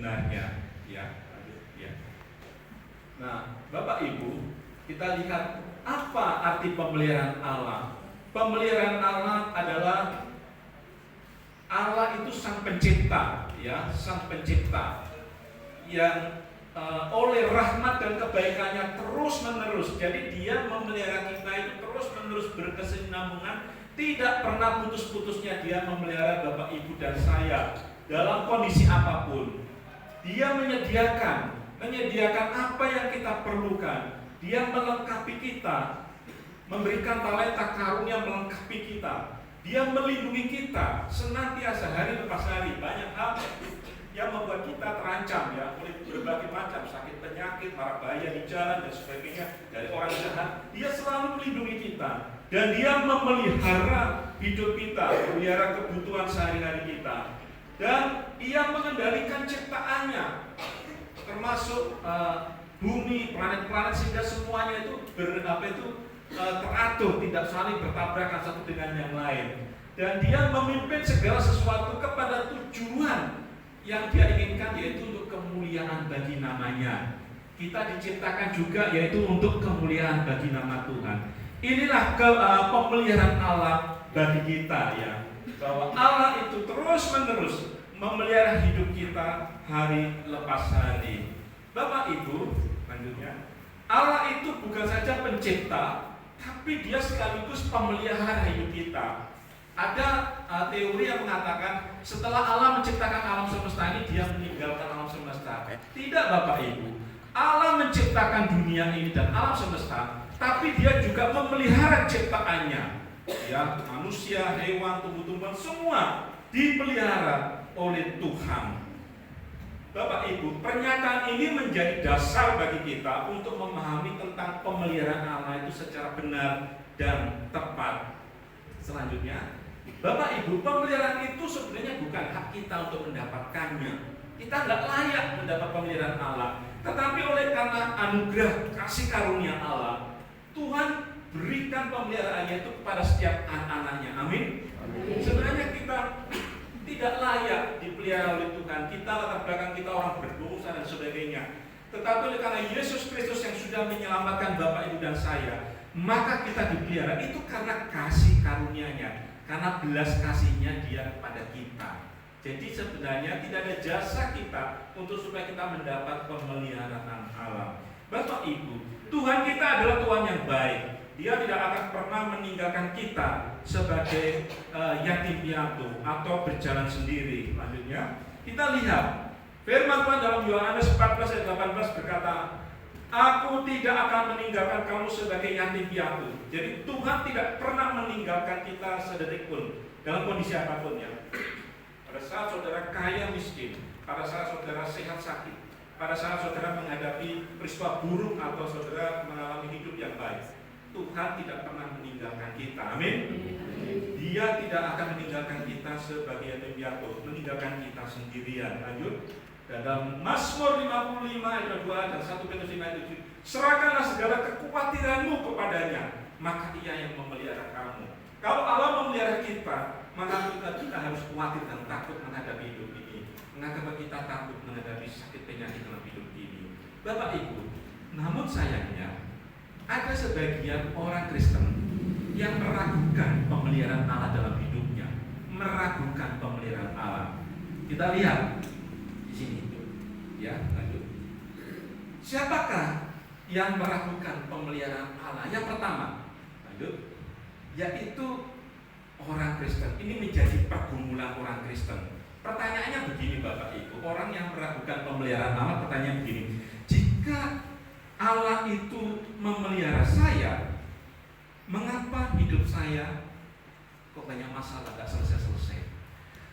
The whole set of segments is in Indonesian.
sebenarnya. Ya, ya. Nah, Bapak Ibu, kita lihat apa arti pemeliharaan Allah. Pemeliharaan Allah adalah Allah itu sang pencipta, ya, sang pencipta yang oleh rahmat dan kebaikannya terus menerus. Jadi dia memelihara kita itu terus menerus berkesinambungan, tidak pernah putus-putusnya dia memelihara Bapak Ibu dan saya dalam kondisi apapun. Dia menyediakan apa yang kita perlukan. Dia melengkapi kita, memberikan talenta karunia melengkapi kita. Dia melindungi kita senantiasa hari lepas hari. Banyak hal yang membuat kita terancam, ya, oleh berbagai macam sakit penyakit, mara bahaya di jalan dan sebagainya dari orang jahat. Dia selalu melindungi kita dan dia memelihara hidup kita, memelihara kebutuhan sehari-hari kita. Dan ia mengendalikan ciptaannya, termasuk bumi, planet-planet, sehingga semuanya itu teratur, tidak saling bertabrakan satu dengan yang lain. Dan dia memimpin segala sesuatu kepada tujuan yang dia inginkan, yaitu untuk kemuliaan bagi namanya. Kita diciptakan juga yaitu untuk kemuliaan bagi nama Tuhan. Inilah pemeliharaan Allah bagi kita, ya, bahwa Allah itu terus menerus memelihara hidup kita hari lepas hari. Bapak Ibu, lanjutnya, Allah itu bukan saja pencipta, tapi dia sekaligus pemelihara hidup kita. Ada teori yang mengatakan setelah Allah menciptakan alam semesta ini, dia meninggalkan alam semesta. Tidak, Bapak Ibu. Allah menciptakan dunia ini dan alam semesta, tapi dia juga memelihara ciptaannya. Ya, manusia, hewan, tumbuh-tumbuhan, semua dipelihara oleh Tuhan. Bapak Ibu, pernyataan ini menjadi dasar bagi kita untuk memahami tentang pemeliharaan Allah itu secara benar dan tepat. Selanjutnya, Bapak Ibu, pemeliharaan itu sebenarnya bukan hak kita untuk mendapatkannya. Kita nggak layak mendapat pemeliharaan Allah. Tetapi oleh karena anugerah kasih karunia Allah, Tuhan berikan pemeliharaannya itu kepada setiap anak-anaknya. Amin. Sebenarnya kita tidak layak dipelihara oleh Tuhan. Kita latar belakang kita orang berdosa dan sebagainya. Tetapi oleh karena Yesus Kristus yang sudah menyelamatkan Bapak Ibu dan saya, maka kita dipelihara. Itu karena kasih karunia-Nya, karena belas kasih-Nya Dia kepada kita. Jadi sebenarnya tidak ada jasa kita untuk supaya kita mendapat pemeliharaan Allah. Bapak Ibu, Tuhan kita adalah Tuhan yang baik. Dia tidak akan pernah meninggalkan kita sebagai yatim piatu atau berjalan sendiri. Lanjutnya, kita lihat firman Tuhan dalam Yohanes 14 ayat 18 berkata, Aku tidak akan meninggalkan kamu sebagai yatim piatu. Jadi Tuhan tidak pernah meninggalkan kita sedetik pun dalam kondisi apapun, ya. Pada saat saudara kaya miskin, pada saat saudara sehat sakit, pada saat saudara menghadapi peristiwa buruk atau saudara mengalami hidup yang baik, Tuhan tidak pernah meninggalkan kita. Amin. Dia tidak akan meninggalkan kita sebagai yatim piatu, meninggalkan kita sendirian. Lanjut. Dalam Mazmur 55 ayat 2 dan 1 Petrus 5 ayat 7, serahkanlah segala kekhawatiranmu kepadanya, maka Ia yang memelihara kamu. Kalau Allah memelihara kita, maka kita harus khawatir dan takut menghadapi hidup ini. Mengapa kita takut menghadapi sakit penyakit dalam hidup ini? Bapak Ibu, namun sayangnya ada sebagian orang Kristen yang meragukan pemeliharaan Allah dalam hidupnya, meragukan pemeliharaan Allah. Kita lihat di sini, ya, lanjut. Siapakah yang meragukan pemeliharaan Allah? Yang pertama, lanjut, yaitu orang Kristen. Ini menjadi pergumulan orang Kristen. Pertanyaannya begini, Bapak Ibu, orang yang meragukan pemeliharaan Allah, pertanyaan begini: jika Allah itu memelihara saya, mengapa hidup saya kok banyak masalah, gak selesai-selesai?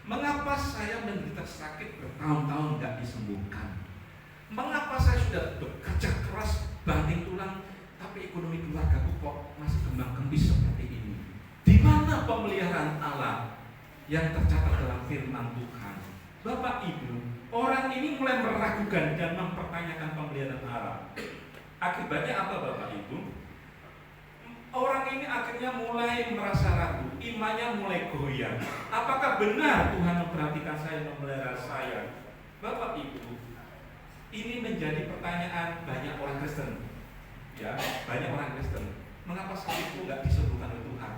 Mengapa saya menderita sakit bertahun-tahun gak disembuhkan? Mengapa saya sudah bekerja keras banting tulang, tapi ekonomi keluargaku kok masih kembang-kembis seperti ini? Di mana pemeliharaan Allah yang tercatat dalam firman Tuhan? Bapak Ibu, orang ini mulai meragukan dan mempertanyakan pemeliharaan Allah. Akibatnya apa, Bapak Ibu? Orang ini akhirnya mulai merasa ragu, imannya mulai goyah. Apakah benar Tuhan memperhatikan saya, memelihara saya? Bapak Ibu, Ini menjadi pertanyaan banyak orang Kristen. Ya, banyak orang Kristen. Mengapa sakitku nggak disembuhkan oleh Tuhan?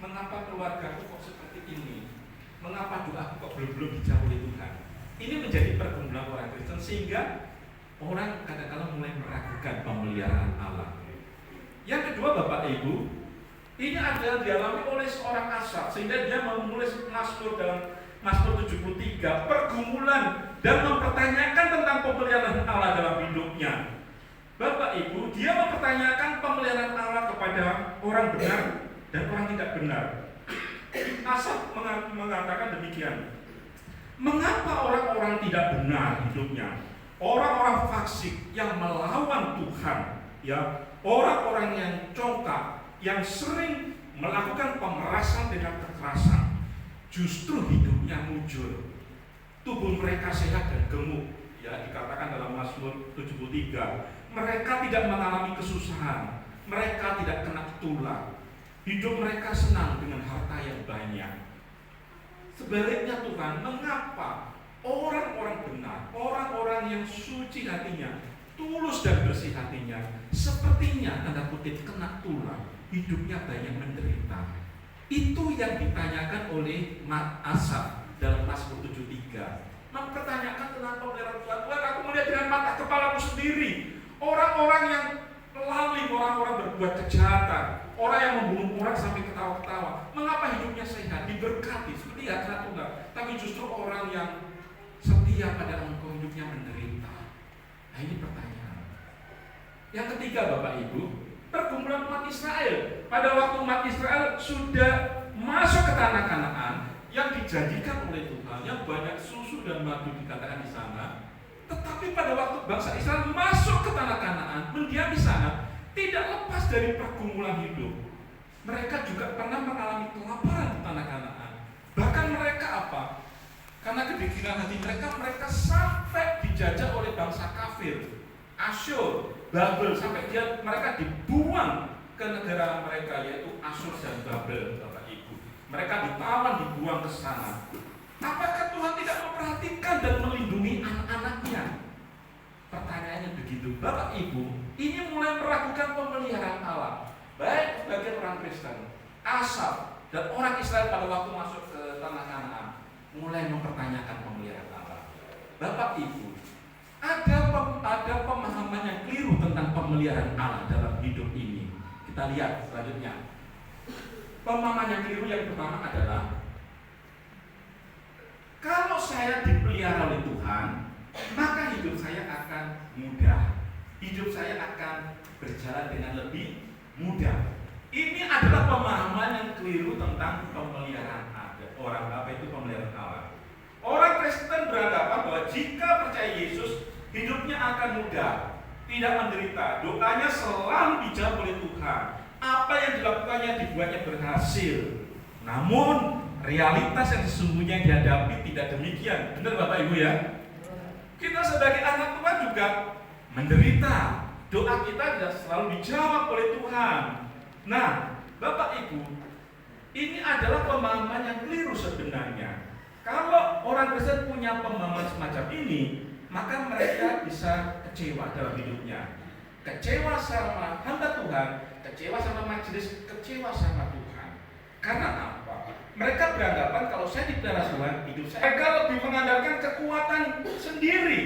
Mengapa keluargaku kok seperti ini? Mengapa doaku kok belum dijawab oleh Tuhan? Ini menjadi pergumulan orang Kristen sehingga orang kadang-kadang mulai meragukan pemeliharaan Allah. Yang kedua, Bapak Ibu, ini adalah dialami oleh seorang Asaf sehingga dia menulis Mazmur dalam Mazmur 73, pergumulan dan mempertanyakan tentang pemeliharaan Allah dalam hidupnya. Bapak Ibu, dia mempertanyakan pemeliharaan Allah kepada orang benar dan orang tidak benar. Asaf mengatakan demikian. Mengapa orang-orang tidak benar hidupnya? Orang-orang fasik yang melawan Tuhan, ya, orang-orang yang congkak, yang sering melakukan pemerasan dengan kekerasan, justru hidupnya mujur. Tubuh mereka sehat dan gemuk, ya, dikatakan dalam Mazmur 73. Mereka tidak mengalami kesusahan, mereka tidak kena tulah. Hidup mereka senang dengan harta yang banyak. Sebaliknya Tuhan, mengapa orang-orang benar, orang-orang yang suci hatinya, tulus dan bersih hatinya, sepertinya tanda kutip kena tulah, hidupnya banyak menderita? Itu yang ditanyakan oleh Asaf dalam Mazmur 73. Mempertanyakan tentang pemeliharaan Tuhan. Tuhan, aku melihat dengan mata kepalaku sendiri orang-orang yang lalim, orang-orang berbuat kejahatan, orang yang membunuh orang sampai ketawa-ketawa. Mengapa hidupnya sehat, diberkati, seperti hadirat Tuhan, tapi justru orang yang setia pada Engkau hidupnya menderita? Nah, ini pertanyaan. Yang ketiga, Bapak Ibu, pergumulan umat Israel. Pada waktu umat Israel sudah masuk ke tanah Kanaan yang dijanjikan oleh Tuhan, yang banyak susu dan madu dikatakan di sana. Tetapi pada waktu bangsa Israel masuk ke tanah Kanaan, mendiam di sana, tidak lepas dari pergumulan hidup. Mereka juga pernah mengalami kelaparan di tanah Kanaan. Bahkan mereka apa? Karena kedegilan hati mereka sampai dijajah oleh bangsa kafir, Asyur, Babel, sampai mereka dibuang ke negara mereka, yaitu Asyur dan Babel, Bapak Ibu. Mereka ditawan, dibuang ke sana. Apakah Tuhan tidak memperhatikan dan melindungi anak-anaknya? Pertanyaannya begitu. Bapak Ibu, ini mulai meragukan pemeliharaan Allah, baik sebagai orang Kristen, Asaf, dan orang Israel pada waktu masuk ke tanah Kanaan, mulai mempertanyakan pemeliharaan Allah. Bapak Ibu, ada pemahaman yang keliru tentang pemeliharaan Allah dalam hidup ini. Kita lihat selanjutnya. Pemahaman yang keliru yang pertama adalah, kalau saya dipelihara oleh Tuhan, maka hidup saya akan mudah. Hidup saya akan berjalan dengan lebih mudah. Ini adalah pemahaman yang keliru tentang pemeliharaan Allah. Pemeliharaan Allah. Orang Kristen beranggapan bahwa jika percaya Yesus, hidupnya akan mudah, tidak menderita. Doanya selalu dijawab oleh Tuhan. Apa yang dilakukannya dibuatnya berhasil. Namun realitas yang sesungguhnya dihadapi tidak demikian. Benar Bapak Ibu ya? Kita sebagai anak Tuhan juga menderita. Doa kita tidak selalu dijawab oleh Tuhan. Nah, Bapak Ibu, ini adalah pemahaman yang keliru sebenarnya. Kalau orang Kristen punya pemahaman semacam ini, maka mereka bisa kecewa dalam hidupnya. Kecewa sama hamba Tuhan, kecewa sama majelis, kecewa sama Tuhan. Karena apa? Mereka beranggapan kalau saya dipelihara Tuhan, hidup saya. Mereka lebih mengandalkan kekuatan sendiri.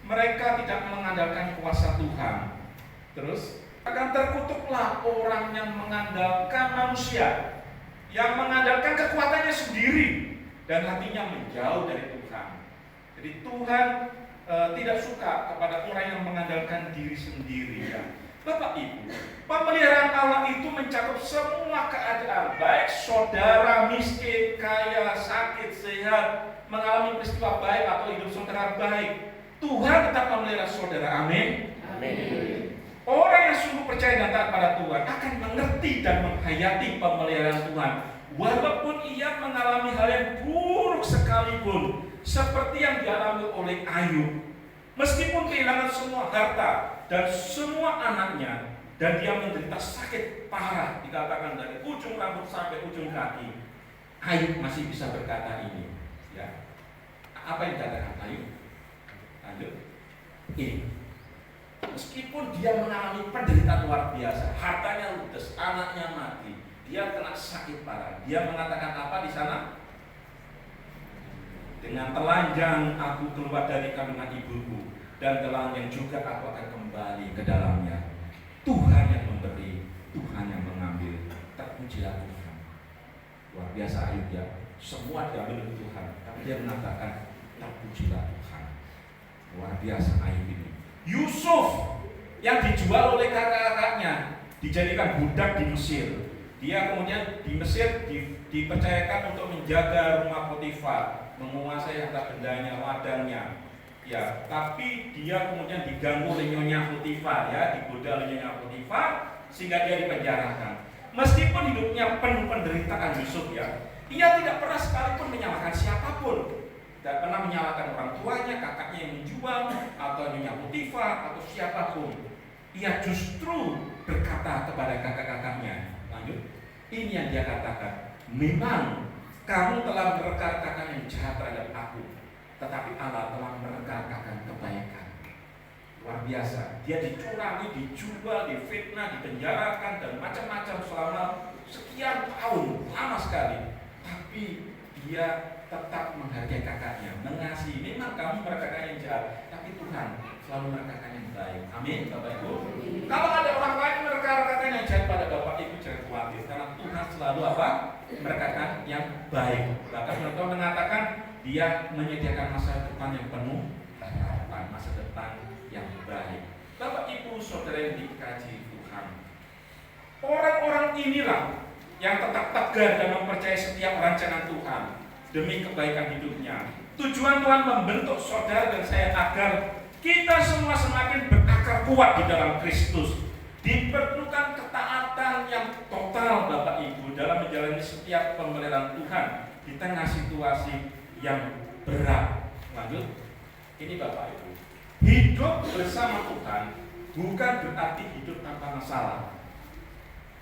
Mereka tidak mengandalkan kuasa Tuhan. Terus akan terkutuklah orang yang mengandalkan manusia, yang mengandalkan kekuatannya sendiri dan hatinya menjauh dari Tuhan. Jadi Tuhan tidak suka kepada orang yang mengandalkan diri sendiri. Ya. Bapak Ibu, pemeliharaan Allah itu mencakup semua keadaan, baik saudara miskin, kaya, sakit, sehat, mengalami peristiwa baik atau hidup saudara baik. Tuhan tetap memelihara saudara. Amin. Amin. Orang yang sungguh percaya dan taat pada Tuhan akan mengerti dan menghayati pemeliharaan Tuhan, walaupun ia mengalami hal yang buruk sekalipun, seperti yang dialami oleh Ayub. Meskipun kehilangan semua harta dan semua anaknya, dan dia menderita sakit parah, dikatakan dari ujung rambut sampai ujung kaki, Ayub masih bisa berkata ini. Ya. Apa yang dikatakan Ayub? Lanjut. Ini, meskipun dia mengalami penderitaan luar biasa, hartanya ludes, anaknya mati, dia kena sakit parah. Dia mengatakan apa di sana? Dengan telanjang aku keluar dari kandungan ibuku, dan telanjang juga aku akan kembali ke dalamnya. Tuhan yang memberi, Tuhan yang mengambil. Terpujilah Tuhan. Luar biasa Ayub ya. Semua diambil oleh Tuhan, tapi dia mengatakan terpujilah Tuhan. Luar biasa Ayub ini. Yusuf yang dijual oleh kakak-kakaknya, dijadikan budak di Mesir. Dia kemudian di Mesir dipercayakan untuk menjaga rumah Potifar, menguasai harta bendanya, ladangnya. Ya, tapi dia kemudian diganggu oleh nyonya Potifar, ya, digoda oleh nyonya Potifar sehingga dia dipenjarakan. Meskipun hidupnya penuh penderitaan Yusuf ya, ia tidak pernah sekalipun menyalahkan siapapun. Tidak pernah menyalahkan orang tuanya, kakaknya yang menjual, atau nyonya Potifar, atau siapapun. Ia justru berkata kepada kakak-kakaknya, lanjut, ini yang dia katakan, memang kamu telah merekarkan yang jahat terhadap aku, tetapi Allah telah merekarkan kebaikan. Luar biasa, dia dicurangi, dijual, difitnah, dipenjarakan, dan macam-macam selama sekian tahun, lama sekali. Tapi dia tetap menghargai kakaknya, mengasihi. Memang kamu merekarkan yang jahat, tapi Tuhan selalu merekarkan yang baik. Amin, Bapak Ibu. Kalau ada orang lain merekarkan yang jahat pada Bapak Ibu, jangan khawatir, karena Tuhan selalu apa? Merekarkan yang baik. Bahkan Tuhan mengatakan dia menyediakan masa depan yang penuh harapan, masa depan yang baik. Bapak Ibu saudara yang dikasihi Tuhan, orang-orang inilah yang tetap tegar dan mempercayai setiap rancangan Tuhan demi kebaikan hidupnya. Tujuan Tuhan membentuk saudara dan saya agar kita semua semakin berakar kuat di dalam Kristus. Diperlukan ketaatan yang total Bapak Ibu dalam menjalani setiap pemeliharaan Tuhan di tengah situasi yang berat. Lanjut, ini Bapak Ibu, hidup bersama Tuhan bukan berarti hidup tanpa masalah.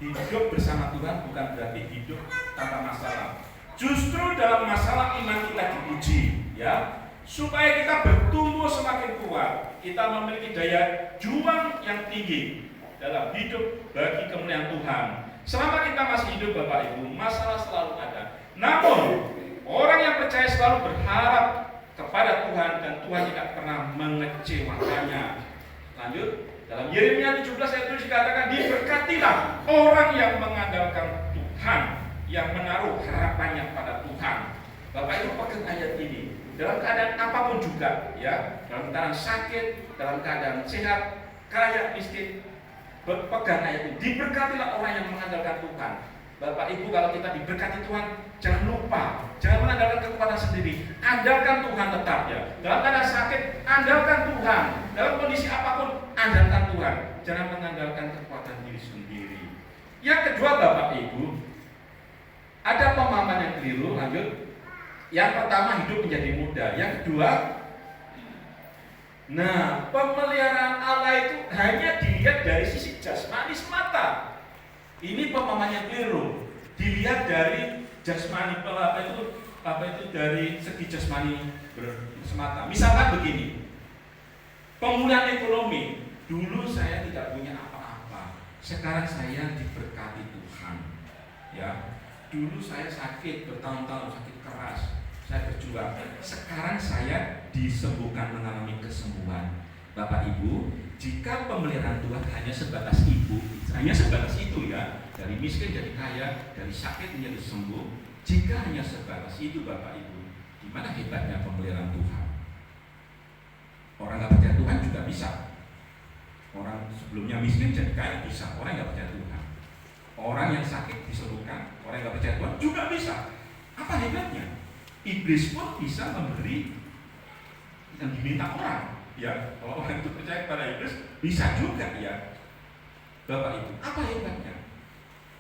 Hidup bersama Tuhan bukan berarti hidup tanpa masalah. Justru dalam masalah iman kita diuji, ya, supaya kita bertumbuh semakin kuat. Kita memiliki daya juang yang tinggi dalam hidup bagi kemuliaan Tuhan. Selama kita masih hidup Bapak Ibu, masalah selalu ada. Namun orang yang percaya selalu berharap kepada Tuhan dan Tuhan tidak pernah mengecewakannya. Lanjut, dalam Yeremia 17 ayat 7 dikatakan, diberkatilah orang yang mengandalkan Tuhan, yang menaruh harapannya pada Tuhan. Bapak Ibu pegang ayat ini dalam keadaan apapun juga, ya, dalam keadaan sakit, dalam keadaan sehat, kaya, miskin, pegang ayat ini. Diberkatilah orang yang mengandalkan Tuhan. Bapak Ibu, kalau kita diberkati Tuhan, jangan lupa, jangan mengandalkan kekuatan sendiri. Andalkan Tuhan tetap, ya. Dalam keadaan sakit, andalkan Tuhan. Dalam kondisi apapun, andalkan Tuhan. Jangan mengandalkan kekuatan diri sendiri. Yang kedua Bapak Ibu, ada pemahaman yang keliru. Lanjut. Yang pertama, hidup menjadi mudah. Yang kedua, nah, pemeliharaan Allah itu hanya dilihat dari sisi jasmani semata. Ini pemahaman yang keliru. Dilihat dari jasmani, apa itu dari segi jasmani semata. Misalkan begini, pemulihan ekonomi. Dulu saya tidak punya apa-apa, sekarang saya diberkati Tuhan. Ya, dulu saya sakit bertahun-tahun, sakit keras, saya berjuang. Sekarang saya disembuhkan, mengalami kesembuhan. Bapak Ibu, jika pemeliharaan Tuhan hanya sebatas itu, ya, dari miskin jadi kaya, dari sakit menjadi sembuh. Jika hanya sebatas itu Bapak Ibu, di mana hebatnya pemeliharaan Tuhan? Orang nggak percaya Tuhan juga bisa. Orang sebelumnya miskin jadi kaya bisa. Orang nggak percaya Tuhan. Orang yang sakit disembuhkan, orang yang nggak percaya Tuhan juga bisa. Apa hebatnya? Iblis pun bisa memberi yang diminta orang. Ya, kalau orang itu percaya kepada iblis, bisa juga, ya. Bapak Ibu, apa hebatnya?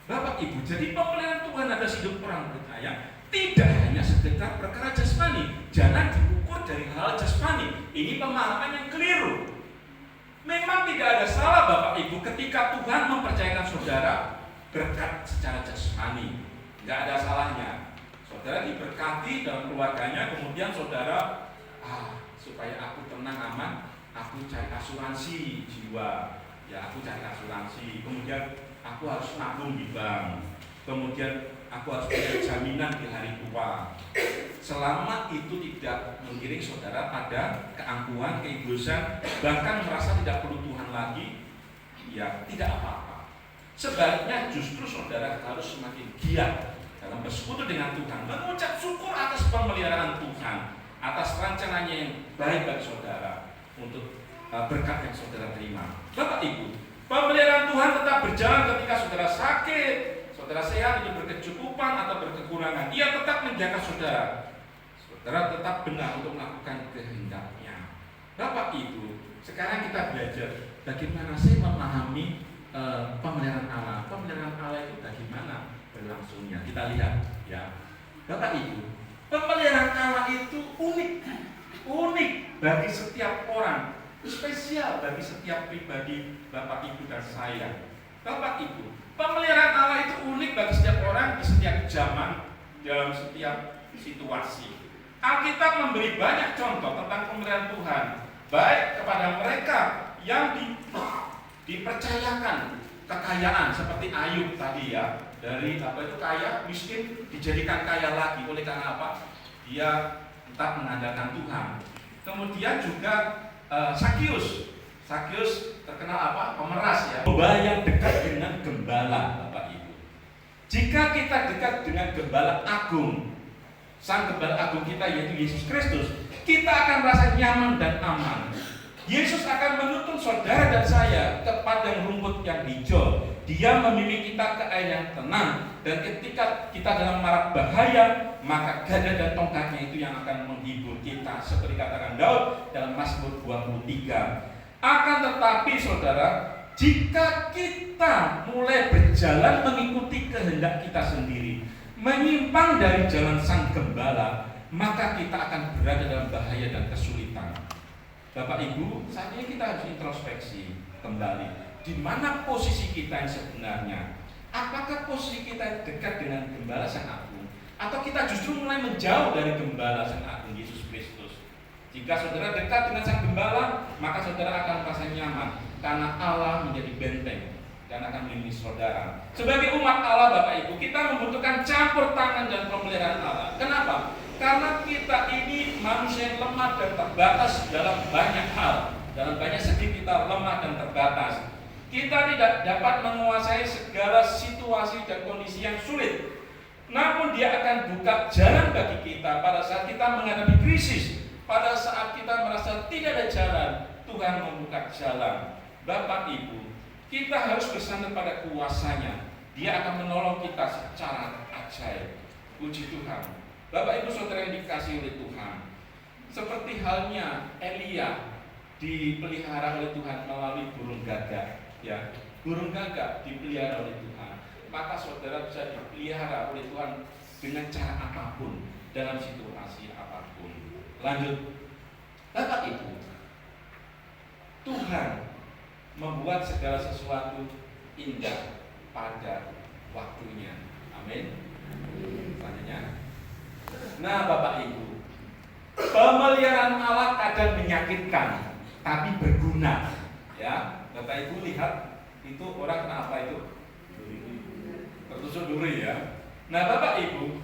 Bapak Ibu, jadi pemeliharaan Tuhan atas hidup orang percaya tidak hanya sekedar perkara jasmani. Jangan diukur dari hal jasmani. Ini pemahaman yang keliru. Memang tidak ada salah Bapak Ibu ketika Tuhan mempercayakan saudara berkat secara jasmani. Tidak ada salahnya. Saudara diberkati dalam keluarganya, kemudian saudara, supaya aku tenang, aman, aku cari asuransi jiwa, ya aku cari asuransi, kemudian aku harus nabung di bank, kemudian aku harus punya jaminan di hari tua. Selama itu tidak mengiring saudara pada keangkuhan, keegoisan, bahkan merasa tidak perlu Tuhan lagi, ya tidak apa-apa. Sebaliknya justru saudara harus semakin giat dalam bersekutu dengan Tuhan, mengucap syukur atas pemeliharaan Tuhan, atas rencananya yang baik bagi saudara, untuk berkat yang saudara terima. Bapak Ibu, pemeliharaan Tuhan tetap berjalan ketika saudara sakit, saudara sehat, itu berkecukupan atau berkekurangan. Ia tetap menjaga saudara. Saudara tetap benar untuk melakukan kehendaknya. Bapak Ibu, sekarang kita belajar bagaimana sih memahami pemeliharaan Allah. Pemeliharaan Allah itu bagaimana berlangsungnya. Kita lihat ya. Bapak Ibu, pemeliharaan Allah itu unik bagi setiap orang, spesial bagi setiap pribadi Bapak Ibu dan saya. Bapak Ibu, pemeliharaan Allah itu unik bagi setiap orang di setiap zaman, dalam setiap situasi. Alkitab memberi banyak contoh tentang pemeliharaan Tuhan, baik kepada mereka yang dipercayakan kekayaan seperti Ayub tadi ya, dari kaya miskin dijadikan kaya lagi. Oleh karena apa? Dia tetap mengandalkan Tuhan. Kemudian juga Sakius terkenal apa? Pemeras ya. Domba yang dekat dengan gembala, Bapak Ibu. Jika kita dekat dengan gembala agung, Sang Gembala Agung kita yaitu Yesus Kristus, kita akan merasa nyaman dan aman. Yesus akan menuntun saudara dan saya ke padang rumput yang hijau. Dia membimbing kita ke air yang tenang, dan ketika kita dalam marak bahaya, maka gada dan tongkatnya itu yang akan menghibur kita, seperti katakan Daud dalam Mazmur 23. Akan tetapi saudara, jika kita mulai berjalan mengikuti kehendak kita sendiri, menyimpang dari jalan Sang Gembala, maka kita akan berada dalam bahaya dan kesulitan. Bapak Ibu, saat ini kita harus introspeksi kembali. Di mana posisi kita yang sebenarnya? Apakah posisi kita dekat dengan Gembala Sang Agung, atau kita justru mulai menjauh dari Gembala Sang Agung Yesus Kristus? Jika saudara dekat dengan Sang Gembala, maka saudara akan merasa nyaman, karena Allah menjadi benteng dan akan melindungi saudara. Sebagai umat Allah, Bapak Ibu, kita membutuhkan campur tangan dan pemeliharaan Allah. Kenapa? Karena kita ini manusia yang lemah dan terbatas dalam banyak hal. Dalam banyak segi kita lemah dan terbatas. Kita tidak dapat menguasai segala situasi dan kondisi yang sulit. Namun Dia akan buka jalan bagi kita pada saat kita menghadapi krisis. Pada saat kita merasa tidak ada jalan, Tuhan membuka jalan. Bapak Ibu, kita harus bersandar pada kuasa-Nya. Dia akan menolong kita secara ajaib. Puji Tuhan. Bapak Ibu saudara yang dikasihi oleh Tuhan, seperti halnya Elia dipelihara oleh Tuhan melalui burung gagak, ya, burung gagak dipelihara oleh Tuhan, maka saudara bisa dipelihara oleh Tuhan dengan cara apapun, dalam situasi apapun. Lanjut, Bapak Ibu, Tuhan membuat segala sesuatu indah pada waktunya. Amin. Selanjutnya. Nah, Bapak Ibu, pemeliharaan Allah kadang menyakitkan, tapi berguna. Ya, Bapak Ibu lihat itu orang kenapa itu? Tertusuk duri ya. Nah, Bapak Ibu,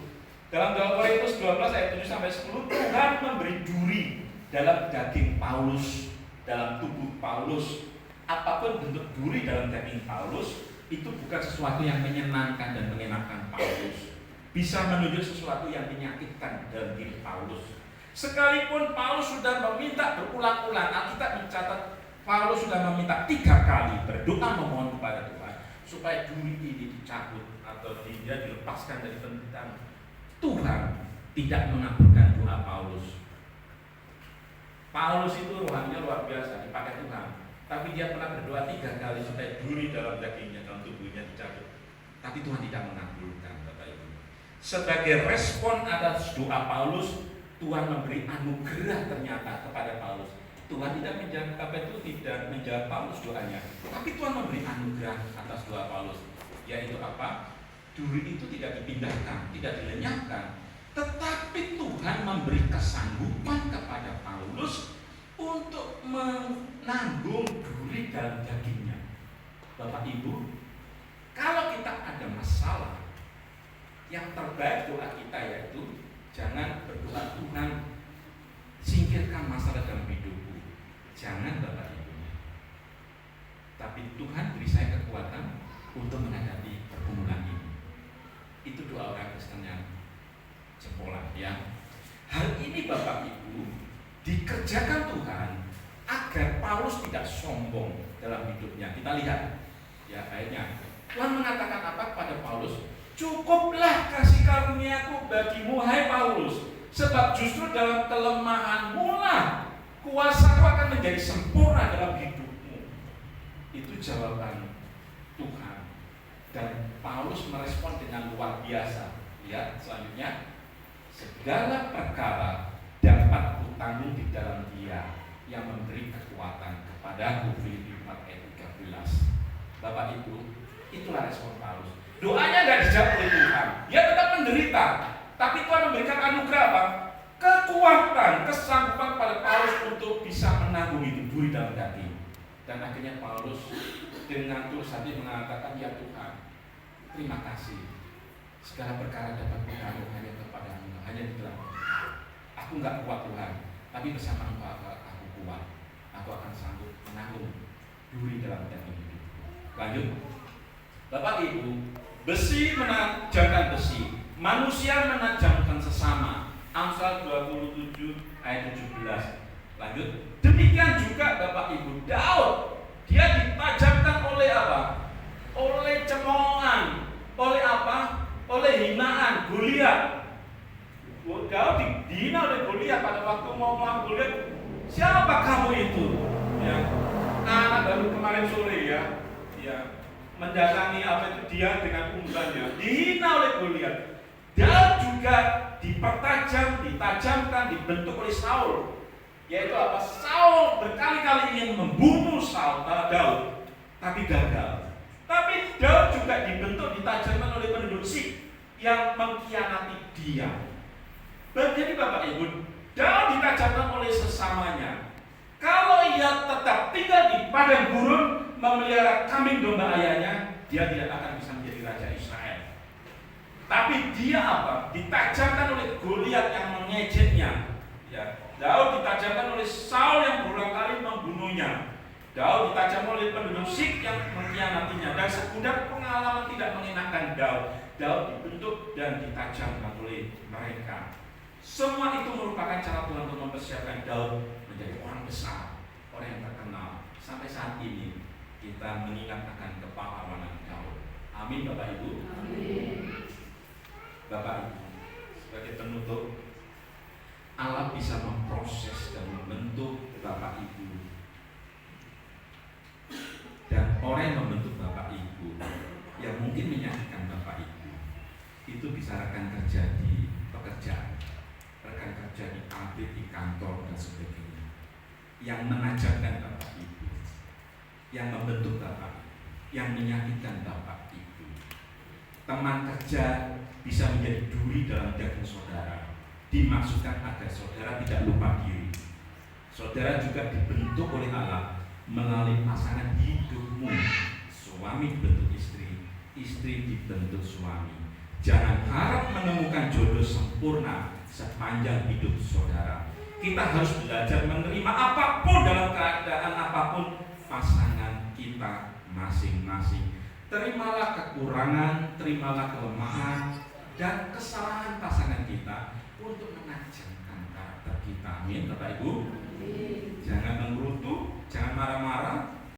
dalam 2 Korintus 12 ayat 7 sampai 10, Tuhan memberi duri dalam daging Paulus, dalam tubuh Paulus. Apapun bentuk duri dalam daging Paulus itu bukan sesuatu yang menyenangkan dan mengenakan Paulus. Bisa menunjuk sesuatu yang menyakitkan dalam diri Paulus. Sekalipun Paulus sudah meminta berulang-ulang, Alkitab mencatat Paulus sudah meminta 3 kali berdoa memohon kepada Tuhan supaya duri ini dicabut atau dia dilepaskan dari penderitaan. Tuhan tidak mengabulkan doa Paulus. Paulus itu rohaninya luar biasa, dipakai Tuhan. Tapi dia pernah berdoa 3 kali supaya duri dalam dagingnya, dalam tubuhnya dicabut. Tapi Tuhan tidak mengabulkan, Bapak Ibu. Sebagai respon atas doa Paulus, Tuhan memberi anugerah ternyata kepada Paulus. Tuhan tidak menjawab Paulus doanya, tapi Tuhan memberi anugerah atas doa Paulus. Yaitu apa? Duri itu tidak dipindahkan, tidak dilenyapkan, tetapi Tuhan memberi kesanggupan kepada Paulus untuk menanggung duri dalam dagingnya. Bapak Ibu, kalau kita ada masalah, yang terbaik doa kita yaitu jangan berdoa, Tuhan singkirkan masalah dalam hidupku. Jangan Bapak Ibu. Tapi Tuhan beri saya kekuatan untuk menghadapi pergumulan ini. Itu doa orang Kristen yang jempolan ya. Hal ini Bapak Ibu dikerjakan Tuhan agar Paulus tidak sombong dalam hidupnya. Kita lihat ya ayatnya. Tuhan mengatakan apa kepada Paulus? Cukuplah kasih karuniaku bagimu, hai Paulus, sebab justru dalam kelemahanmu lah kuasaku akan menjadi sempurna dalam hidupmu. Itu jawaban Tuhan. Dan Paulus merespon dengan luar biasa. Lihat selanjutnya, segala perkara dapat kutanggung di dalam Dia yang memberi kekuatan kepadaku. Filipi 4 ayat 13. Bapak Ibu, itulah respon Paulus. Doanya tidak dijawab oleh Tuhan. Dia tetap menderita, tapi Tuhan memberikan anugerah apa? Kekuatan, kesanggupan pada Paulus untuk bisa menanggung itu duri dalam daging. Dan akhirnya Paulus dengan tulus hati mengatakan, ya Tuhan, terima kasih. Segala perkara dapat bergantung hanya kepada-Mu, hanya di dalam. Aku nggak kuat Tuhan, tapi bersama Engkau aku kuat. Aku akan sanggup menanggung duri dalam daging hidup. Lanjut, Bapak Ibu, besi menajamkan besi, manusia menajamkan sesama. Amsal 27 ayat 17. Lanjut, demikian juga Bapak Ibu, Daud, dia ditajamkan oleh apa? Oleh cemoohan, oleh apa? Oleh hinaan, Goliat. Daud dihina oleh Goliat pada waktu mau melawan Goliat. Siapa kamu itu? Ya, anak baru kemarin sore ya. Mendatangi apa itu dia dengan unggannya, dihina oleh Goliat. Daud juga ditajamkan, dibentuk oleh Saul. Yaitu apa? Saul berkali-kali ingin membunuh Daud, tapi gagal. Tapi Daud juga dibentuk, ditajamkan oleh penduduk Sik yang mengkhianati dia. Jadi Bapak Ibu, Daud ditajamkan oleh sesamanya. Kalau ia tetap tinggal di padang gurun memelihara kambing domba ayahnya, dia tidak akan bisa menjadi raja Israel. Tapi dia apa? Ditajamkan oleh Goliat yang mengejeknya. Ya, Daud ditajamkan oleh Saul yang berulang kali membunuhnya. Daud ditajamkan oleh penduduk Sik yang mengkhianatinya. Dan sekedar pengalaman tidak mengenakan Daud, Daud dibentuk dan ditajamkan oleh mereka. Semua itu merupakan cara Tuhan untuk mempersiapkan Daud menjadi orang besar, orang yang terkenal. Sampai saat ini kita mengingat akan kepahlawanan Daud. Amin Bapak Ibu. Amin. Bapak Ibu, sebagai penutup, Allah bisa memproses dan membentuk Bapak Ibu. Dan orang yang membentuk Bapak Ibu, yang mungkin menyakitkan Bapak Ibu, itu bisa rekan kerja di pekerjaan, rekan kerja di pabrik, di kantor dan sebagainya, yang menajamkan Bapak Ibu, yang membentuk Bapak, yang menyakitkan Bapak Ibu. Teman kerja bisa menjadi duri dalam daging saudara, dimaksudkan agar saudara tidak lupa diri. Saudara juga dibentuk oleh Allah melalui pasangan hidupmu. Suami dibentuk istri, istri dibentuk suami. Jangan harap menemukan jodoh sempurna sepanjang hidup saudara. Kita harus belajar menerima apapun dalam keadaan apapun pasangan kita masing-masing. Terimalah kekurangan, terimalah kelemahan dan kesalahan pasangan kita untuk menajamkan karakter kita. Amin Bapak Ibu. Jangan menggerutu, jangan marah-marah,